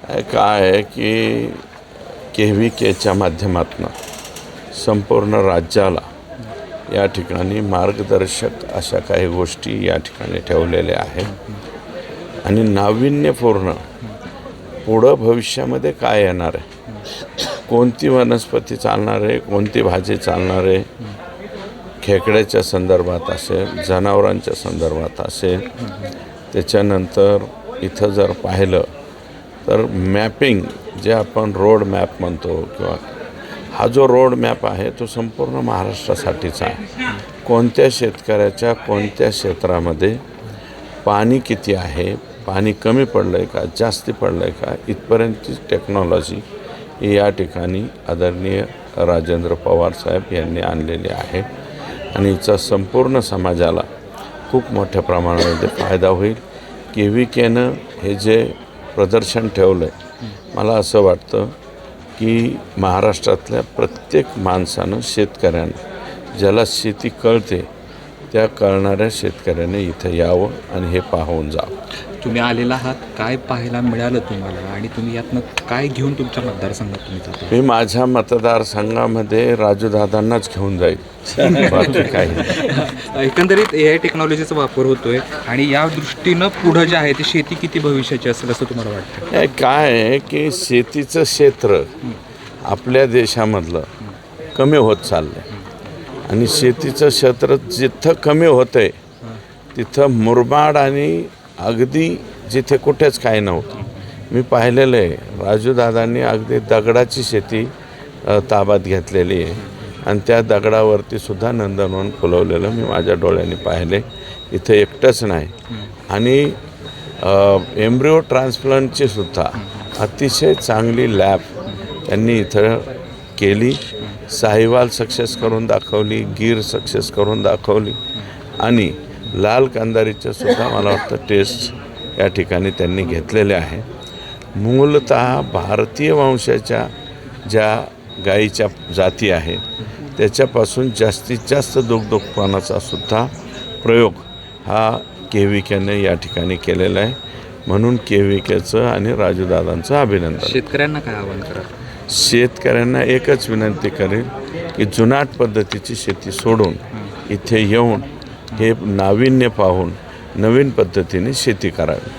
काय आहे की KVKच्या माध्यमातून संपूर्ण राज्याला या ठिकाणी मार्गदर्शक अशा काही गोष्टी या ठिकाणी ठेवलेल्या आहेत आणि नाविन्यपूर्ण पुढं भविष्यामध्ये काय येणार आहे, कोणती वनस्पती चालणार आहे, कोणती भाजी चालणार आहे, खेकड्याच्या संदर्भात असेल, जनावरांच्या संदर्भात असेल. त्याच्यानंतर इथं जर पाहिलं तर मॅपिंग जे आपण रोड मॅप म्हणतो किंवा हा जो रोड मॅप आहे तो संपूर्ण महाराष्ट्रासाठीचा आहे. कोणत्या शेतकऱ्याच्या कोणत्या क्षेत्रामध्ये पाणी किती आहे, पाणी कमी पडलं आहे का, जास्ती पडलं आहे का, इथपर्यंतची टेक्नॉलॉजी ही या ठिकाणी आदरणीय राजेंद्र पवार साहेब यांनी आणलेली आहे आणि हिचा संपूर्ण समाजाला खूप मोठ्या प्रमाणामध्ये फायदा होईल. KVKनं हे जे प्रदर्शन ठेवलं आहे, मला असं वाटतं की महाराष्ट्रातल्या प्रत्येक माणसानं, शेतकऱ्यानं, ज्याला शेती कळते त्या कळणाऱ्या शेतकऱ्याने इथं यावं आणि हे पाहून जावं. तुम्ही आलेला आहात, काय पाहायला मिळालं तुम्हाला आणि तुम्ही यातनं काय घेऊन तुमच्या मतदारसंघात तुम्ही जाता? मी माझ्या मतदारसंघामध्ये राजूदादांनाच घेऊन जाईल, बाकी काही. एकंदरीत AI टेक्नॉलॉजीचा वापर होतोय आणि या दृष्टीनं पुढं जे आहे ते शेती किती भविष्याची असेल असं तुम्हाला वाटतं? काय आहे की शेतीचं क्षेत्र आपल्या देशामधलं कमी होत चाललं आहे आणि शेतीचं क्षेत्र जिथं कमी होतं आहे तिथं मुरमाड आणि अगदी जिथे कुठेच काय नव्हतं. मी पाहिलेलं आहे, राजूदादांनी अगदी दगडाची शेती ताब्यात घेतलेली आहे आणि त्या दगडावरती सुद्धा नंदनवन फुलवलेलं मी माझ्या डोळ्यांनी पाहिले. इथं एकटंच नाही आणि एम्ब्रिओ ट्रान्सप्लांटची सुद्धा अतिशय चांगली लॅब त्यांनी इथं केली. साहिवाल सक्सेस करून दाखवली, गीर सक्सेस करून दाखवली आणि लाल कांदारीच्या सुद्धा मला वाटतं टेस्ट या ठिकाणी त्यांनी घेतलेले आहे. मूलतः भारतीय वंशाच्या ज्या गाईच्या जाती आहेत त्याच्यापासून जास्तीत जास्त दुग्ध उत्पादनाचा सुद्धा प्रयोग हा KVKने या ठिकाणी केलेला आहे. म्हणून KVKचं आणि राजूदादांचं अभिनंदन. शेतकऱ्यांना काय आवाहन करा? शेतकऱ्यांना एकच विनंती करेल की जुनाट पद्धतीची शेती सोडून इथे येऊन हे नाविन्य पाहून नवीन पद्धतीने शेती करावी.